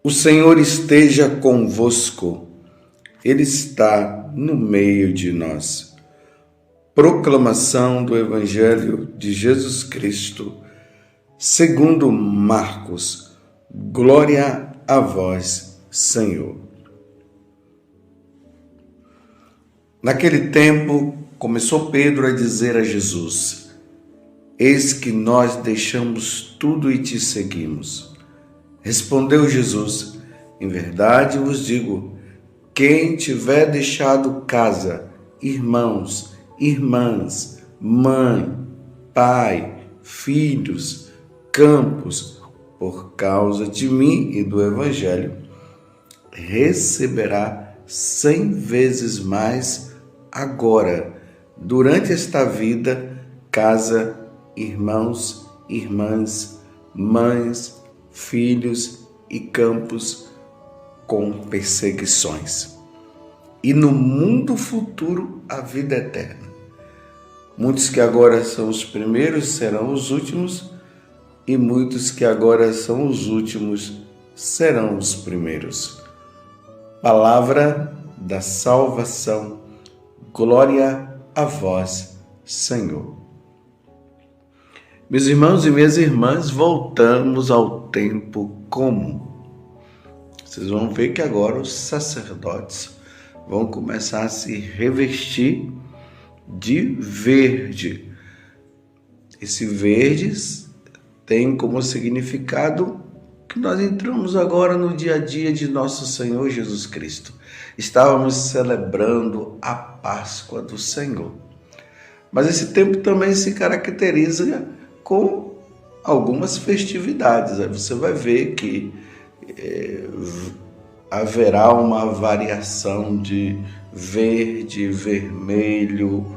O Senhor esteja convosco, Ele está no meio de nós. Proclamação do Evangelho de Jesus Cristo, segundo Marcos. Glória a vós, Senhor. Naquele tempo, começou Pedro a dizer a Jesus: Eis que nós deixamos tudo e te seguimos. Respondeu Jesus: Em verdade vos digo, quem tiver deixado casa, irmãos, irmãs, mãe, pai, filhos, campos, por causa de mim e do Evangelho, receberá 100 vezes mais agora, durante esta vida, casa, irmãos, irmãs, mães, filhos e campos com perseguições. E no mundo futuro, a vida eterna. Muitos que agora são os primeiros serão os últimos, e muitos que agora são os últimos serão os primeiros. Palavra da salvação. Glória a vós, Senhor. Meus irmãos e minhas irmãs, voltamos ao tempo comum. Vocês vão ver que agora os sacerdotes vão começar a se revestir de verde. Esse verde tem como significado que nós entramos agora no dia a dia de nosso Senhor Jesus Cristo. Estávamos celebrando a Páscoa do Senhor. Mas esse tempo também se caracteriza com algumas festividades. Aí você vai ver que haverá uma variação de verde, vermelho,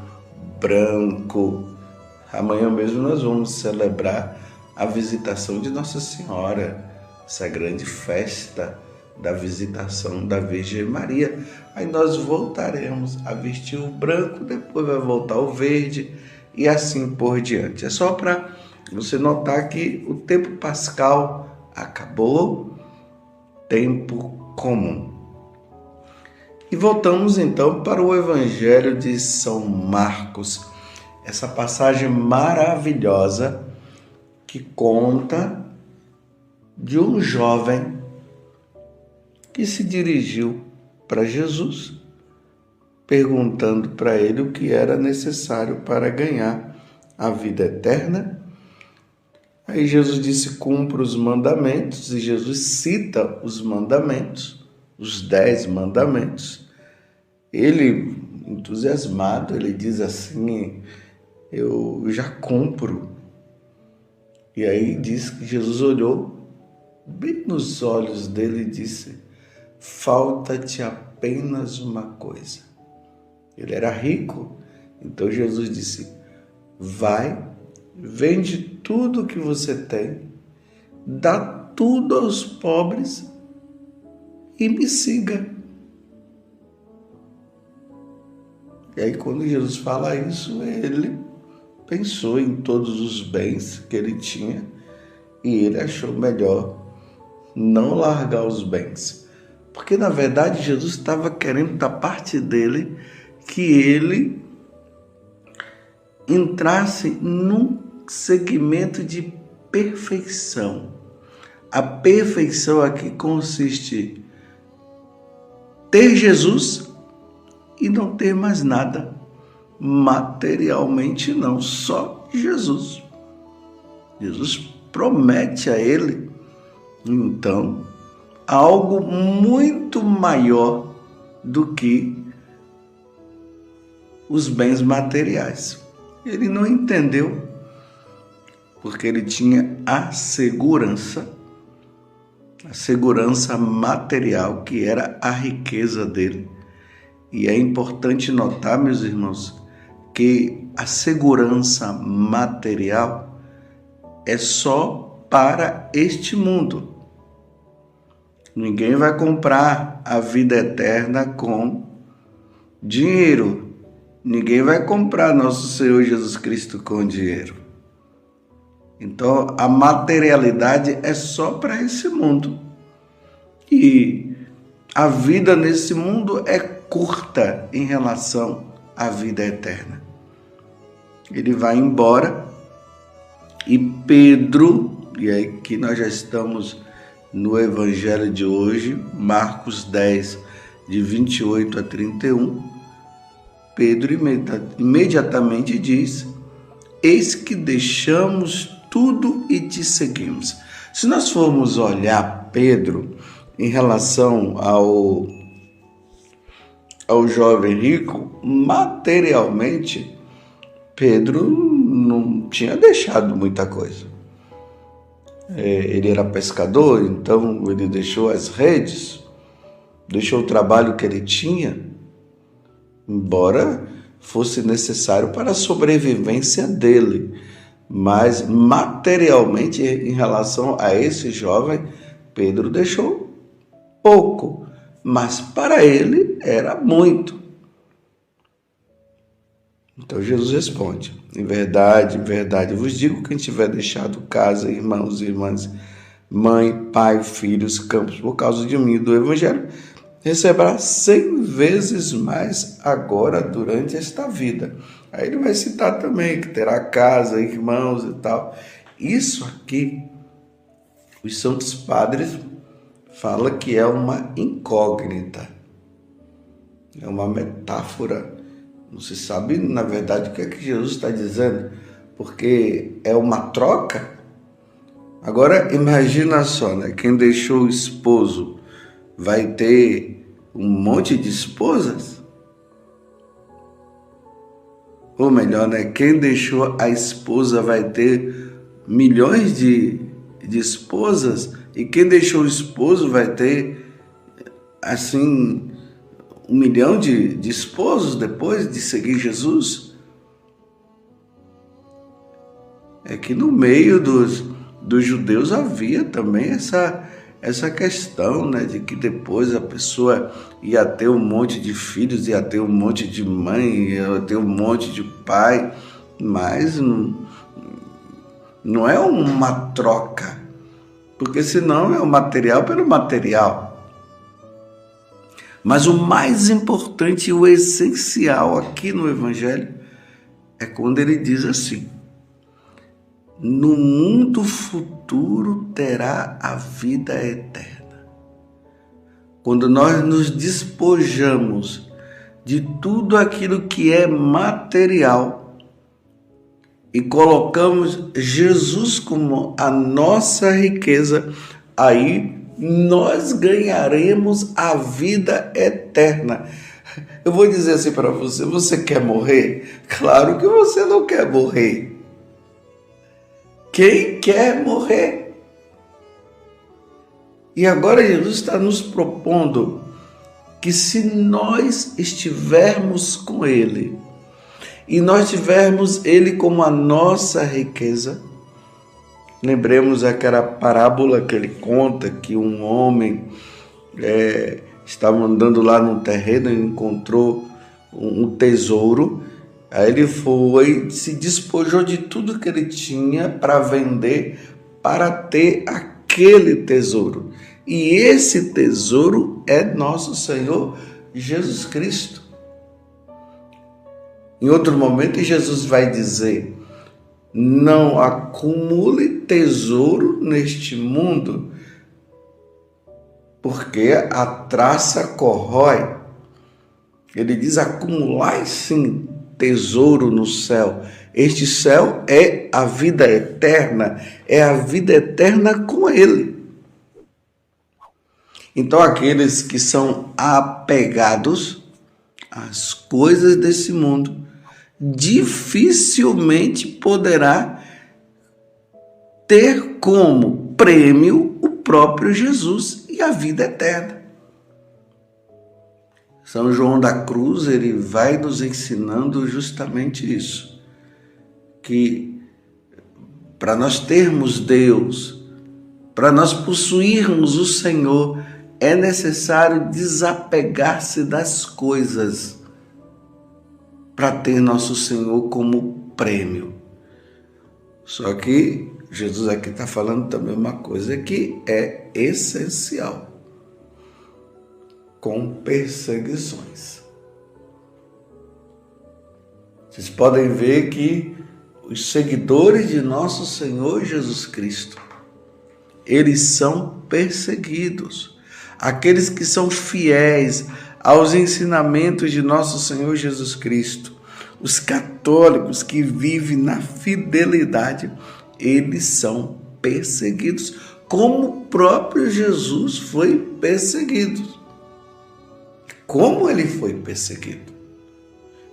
branco. Amanhã mesmo nós vamos celebrar a visitação de Nossa Senhora, essa grande festa da visitação da Virgem Maria. Aí nós voltaremos a vestir o branco, depois vai voltar o verde e assim por diante. É só para você notar que o tempo pascal acabou, tempo comum. E voltamos então para o Evangelho de São Marcos, essa passagem maravilhosa que conta de um jovem que se dirigiu para Jesus, perguntando para ele o que era necessário para ganhar a vida eterna. Aí Jesus disse: cumpra os mandamentos, e Jesus cita os mandamentos, os 10 mandamentos. Ele, entusiasmado, ele diz assim: eu já cumpro. E aí diz que Jesus olhou bem nos olhos dele e disse: falta-te apenas uma coisa. Ele era rico, então Jesus disse: vai, vende tudo que você tem, dá tudo aos pobres e me siga. E aí quando Jesus fala isso, ele pensou em todos os bens que ele tinha e ele achou melhor não largar os bens. Porque, na verdade, Jesus estava querendo da parte dele que ele entrasse num segmento de perfeição. A perfeição aqui consiste em ter Jesus e não ter mais nada. Materialmente não, só Jesus. Jesus promete a ele, então, algo muito maior do que os bens materiais. Ele não entendeu, porque ele tinha a segurança material, que era a riqueza dele. E é importante notar, meus irmãos, que a segurança material é só para este mundo. Ninguém vai comprar a vida eterna com dinheiro. Ninguém vai comprar nosso Senhor Jesus Cristo com dinheiro. Então, a materialidade é só para esse mundo. E a vida nesse mundo é curta em relação à vida eterna. Ele vai embora e Pedro, e aí que nós já estamos no evangelho de hoje, Marcos 10, de 28 a 31, Pedro imediatamente diz: eis que deixamos tudo e te seguimos. Se nós formos olhar Pedro em relação ao jovem rico, materialmente, Pedro não tinha deixado muita coisa. Ele era pescador, então ele deixou as redes, deixou o trabalho que ele tinha, embora fosse necessário para a sobrevivência dele. Mas materialmente, em relação a esse jovem, Pedro deixou pouco, mas para ele era muito. Então Jesus responde: em verdade, vos digo que quem tiver deixado casa, irmãos e irmãs, mãe, pai, filhos, campos, por causa de mim e do evangelho, receberá 100 vezes mais agora durante esta vida. Aí ele vai citar também que terá casa, irmãos e tal. Isso aqui, os santos padres falam que é uma incógnita, é uma metáfora. Não se sabe, na verdade, o que é que Jesus está dizendo, porque é uma troca. Agora, imagina só, né? Quem deixou o esposo vai ter um monte de esposas? Ou melhor, né? Quem deixou a esposa vai ter milhões de esposas, e quem deixou o esposo vai ter, assim, 1 milhão de esposos depois de seguir Jesus? É que no meio dos judeus havia também essa questão, né, de que depois a pessoa ia ter um monte de filhos, ia ter um monte de mãe, ia ter um monte de pai, mas não é uma troca, porque senão é o material pelo material. Mas o mais importante e o essencial aqui no Evangelho é quando ele diz assim: no mundo futuro terá a vida eterna. Quando nós nos despojamos de tudo aquilo que é material e colocamos Jesus como a nossa riqueza, aí nós ganharemos a vida eterna. Eu vou dizer assim para você: você quer morrer? Claro que você não quer morrer. Quem quer morrer? E agora Jesus está nos propondo que, se nós estivermos com Ele e nós tivermos Ele como a nossa riqueza, lembremos aquela parábola que ele conta, que um homem estava andando lá no terreno e encontrou um tesouro. Aí ele foi, se despojou de tudo que ele tinha para vender, para ter aquele tesouro. E esse tesouro é nosso Senhor Jesus Cristo. Em outro momento, Jesus vai dizer: não acumule tesouro neste mundo, porque a traça corrói. Ele diz: acumulai sim tesouro no céu. Este céu é a vida eterna, é a vida eterna com Ele. Então, aqueles que são apegados às coisas desse mundo dificilmente poderá ter como prêmio o próprio Jesus e a vida eterna. São João da Cruz, ele vai nos ensinando justamente isso, que para nós termos Deus, para nós possuirmos o Senhor, é necessário desapegar-se das coisas para ter nosso Senhor como prêmio. Só que Jesus aqui está falando também uma coisa que é essencial. com perseguições. Vocês podem ver que os seguidores de nosso Senhor Jesus Cristo, eles são perseguidos. Aqueles que são fiéis aos ensinamentos de nosso Senhor Jesus Cristo, os católicos que vivem na fidelidade, eles são perseguidos, como o próprio Jesus foi perseguido. Como ele foi perseguido?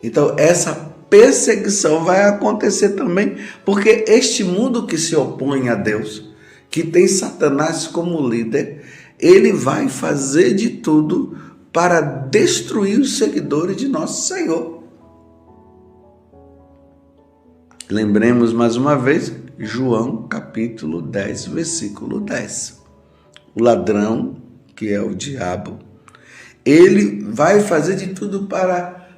Então, essa perseguição vai acontecer também, porque este mundo que se opõe a Deus, que tem Satanás como líder, ele vai fazer de tudo para destruir os seguidores de nosso Senhor. Lembremos mais uma vez, João capítulo 10, versículo 10. O ladrão, que é o diabo, ele vai fazer de tudo para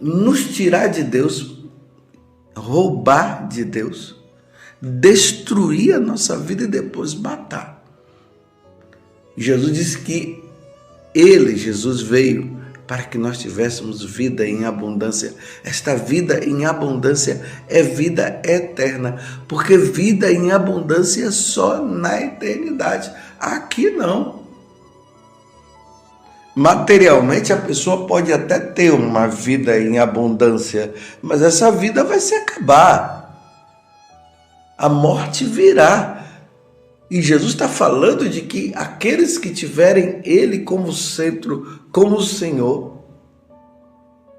nos tirar de Deus, roubar de Deus, destruir a nossa vida e depois matar. Jesus disse que Jesus veio para que nós tivéssemos vida em abundância. Esta vida em abundância é vida eterna, porque vida em abundância é só na eternidade. Aqui não. Materialmente, a pessoa pode até ter uma vida em abundância, mas essa vida vai se acabar. A morte virá. E Jesus está falando de que aqueles que tiverem Ele como centro, como Senhor,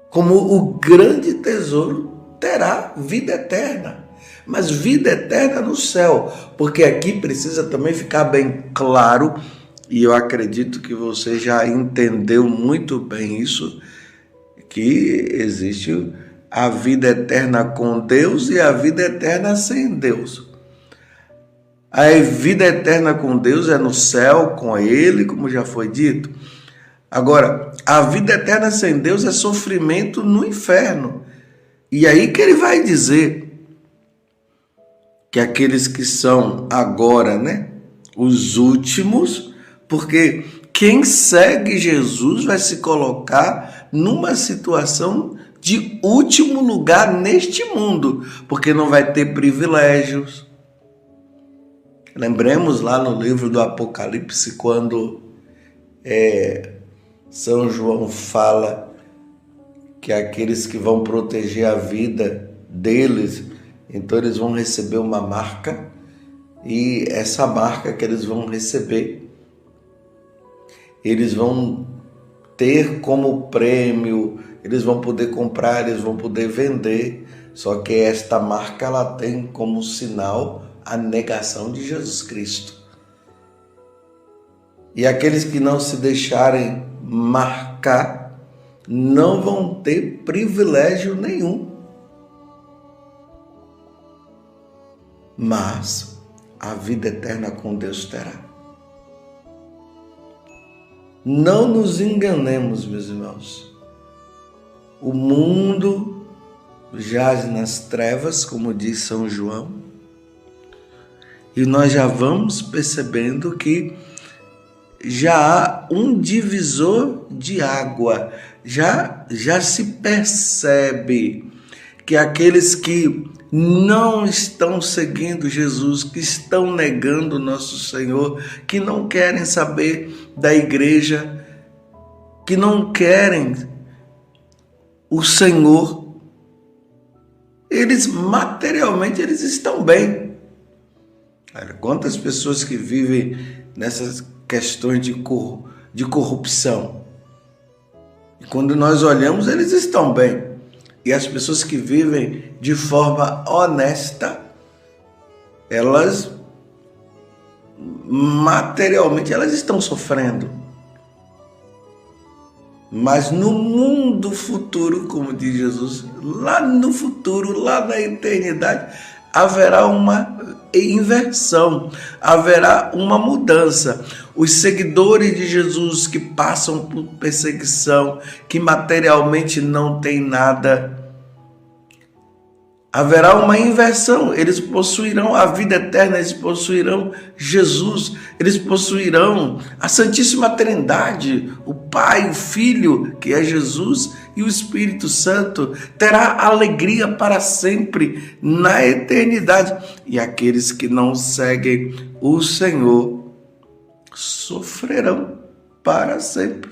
como o grande tesouro, terá vida eterna. Mas vida eterna no céu, porque aqui precisa também ficar bem claro, e eu acredito que você já entendeu muito bem isso, que existe a vida eterna com Deus e a vida eterna sem Deus. A vida eterna com Deus é no céu, com Ele, como já foi dito. Agora, a vida eterna sem Deus é sofrimento no inferno. E aí que ele vai dizer que aqueles que são agora, os últimos, porque quem segue Jesus vai se colocar numa situação de último lugar neste mundo, porque não vai ter privilégios. Lembremos lá no livro do Apocalipse, quando São João fala que aqueles que vão proteger a vida deles, então eles vão receber uma marca, e essa marca que eles vão receber, eles vão ter como prêmio, eles vão poder comprar, eles vão poder vender, só que esta marca ela tem como sinal a negação de Jesus Cristo. E aqueles que não se deixarem marcar não vão ter privilégio nenhum. Mas a vida eterna com Deus terá. Não nos enganemos, meus irmãos. O mundo jaz nas trevas, como diz São João, e nós já vamos percebendo que já há um divisor de água, já se percebe que aqueles que não estão seguindo Jesus, que estão negando nosso Senhor, que não querem saber da igreja, que não querem o Senhor, eles materialmente eles estão bem. Olha, quantas pessoas que vivem nessas questões de corrupção. E quando nós olhamos, eles estão bem. E as pessoas que vivem de forma honesta, elas materialmente elas estão sofrendo. Mas no mundo futuro, como diz Jesus, lá no futuro, lá na eternidade, haverá uma inversão, haverá uma mudança. Os seguidores de Jesus que passam por perseguição, que materialmente não tem nada, haverá uma inversão. Eles possuirão a vida eterna, eles possuirão Jesus, eles possuirão a Santíssima Trindade, o Pai, o Filho, que é Jesus, e o Espírito Santo. Terá alegria para sempre na eternidade. E aqueles que não seguem o Senhor sofrerão para sempre.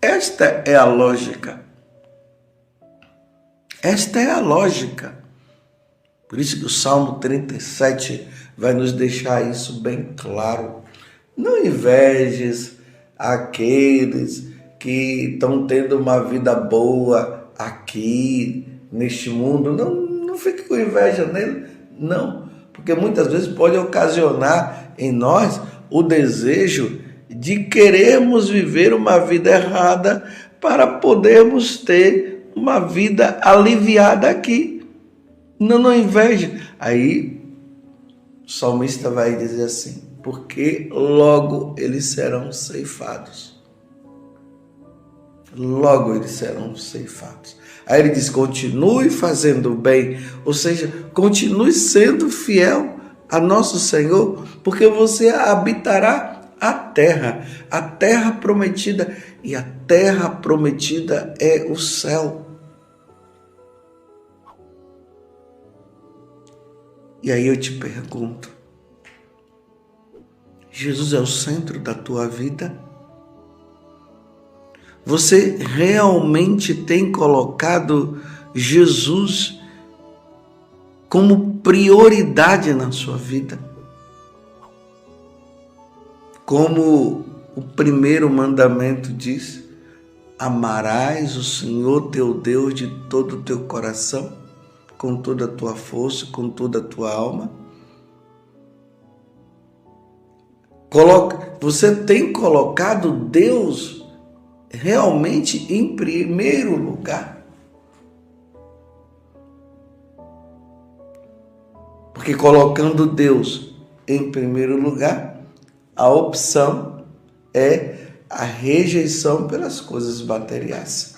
Esta é a lógica. Esta é a lógica. Por isso que o Salmo 37 vai nos deixar isso bem claro. Não invejes aqueles que estão tendo uma vida boa aqui, neste mundo. Não fique com inveja nele, não. Porque muitas vezes pode ocasionar em nós o desejo de querermos viver uma vida errada para podermos ter uma vida aliviada aqui. Não inveje. Aí o salmista vai dizer assim: porque logo eles serão ceifados. Logo eles serão ceifados. Aí ele diz: continue fazendo o bem, ou seja, continue sendo fiel a nosso Senhor, porque você habitará a terra prometida, e a terra prometida é o céu. E aí eu te pergunto, Jesus é o centro da tua vida? Você realmente tem colocado Jesus como prioridade na sua vida? Como o primeiro mandamento diz: amarás o Senhor teu Deus de todo o teu coração, com toda a tua força, com toda a tua alma. Você tem colocado Deus realmente em primeiro lugar? Porque colocando Deus em primeiro lugar, a opção é a rejeição pelas coisas materiais.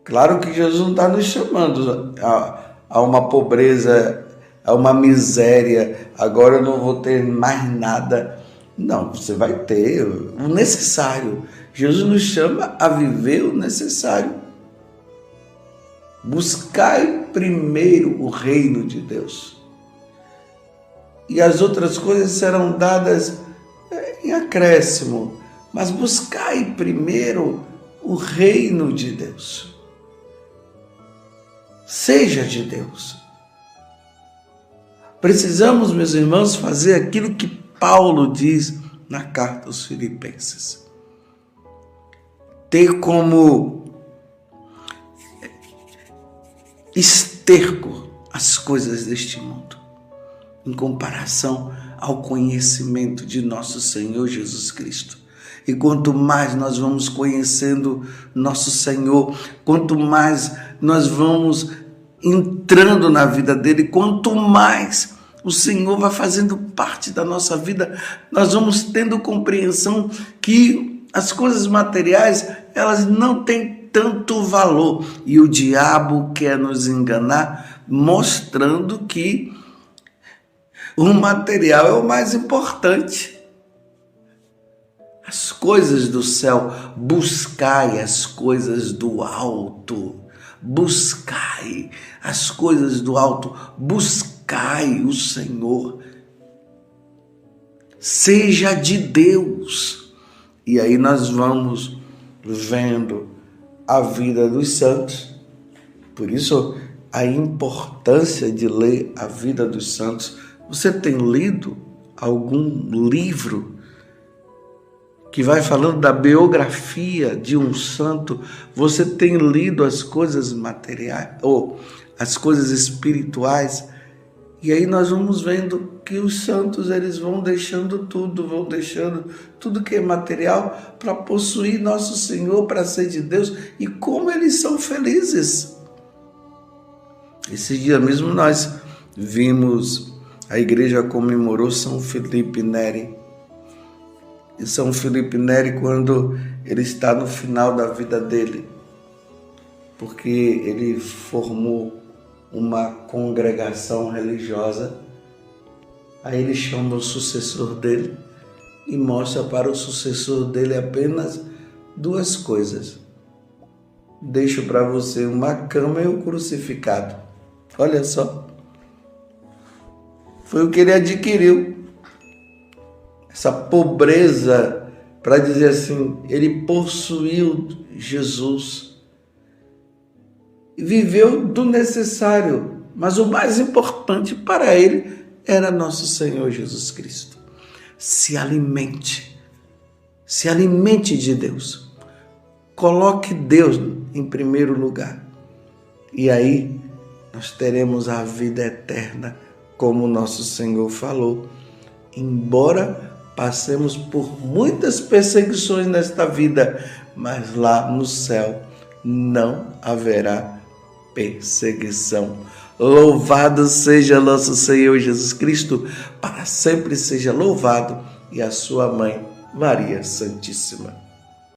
Claro que Jesus não está nos chamando a uma pobreza, a uma miséria. Agora eu não vou ter mais nada. Não, você vai ter o necessário. Jesus nos chama a viver o necessário. Buscai primeiro o reino de Deus, e as outras coisas serão dadas em acréscimo. Mas buscai primeiro o reino de Deus. Seja de Deus. Precisamos, meus irmãos, fazer aquilo que Paulo diz na carta aos Filipenses. Ter como esterco as coisas deste mundo, em comparação ao conhecimento de nosso Senhor Jesus Cristo. E quanto mais nós vamos conhecendo nosso Senhor, quanto mais nós vamos entrando na vida dele, quanto mais o Senhor vai fazendo parte da nossa vida, nós vamos tendo compreensão que as coisas materiais, elas não têm tanto valor. E o diabo quer nos enganar, mostrando que o material é o mais importante. As coisas do céu, buscai as coisas do alto. Buscai as coisas do alto, buscai o Senhor. Seja de Deus. E aí nós vamos vendo a vida dos santos. Por isso, a importância de ler a vida dos santos. Você tem lido algum livro que vai falando da biografia de um santo? Você tem lido as coisas materiais ou as coisas espirituais? E aí nós vamos vendo que os santos, eles vão deixando tudo que é material para possuir nosso Senhor, para ser de Deus. E como eles são felizes. Esse dia mesmo nós vimos, a igreja comemorou São Felipe Neri. E São Felipe Neri, quando ele está no final da vida dele, porque ele formou uma congregação religiosa. Aí ele chama o sucessor dele e mostra para o sucessor dele apenas duas coisas. Deixo para você uma cama e um crucificado. Olha só. Foi o que ele adquiriu. Essa pobreza, para dizer assim, ele possuiu Jesus. E viveu do necessário. Mas o mais importante para ele era nosso Senhor Jesus Cristo. Se alimente de Deus. Coloque Deus em primeiro lugar. E aí nós teremos a vida eterna, como nosso Senhor falou. Embora passemos por muitas perseguições nesta vida, mas lá no céu não haverá perseguição. Louvado seja nosso Senhor Jesus Cristo, para sempre seja louvado, e a sua mãe, Maria Santíssima.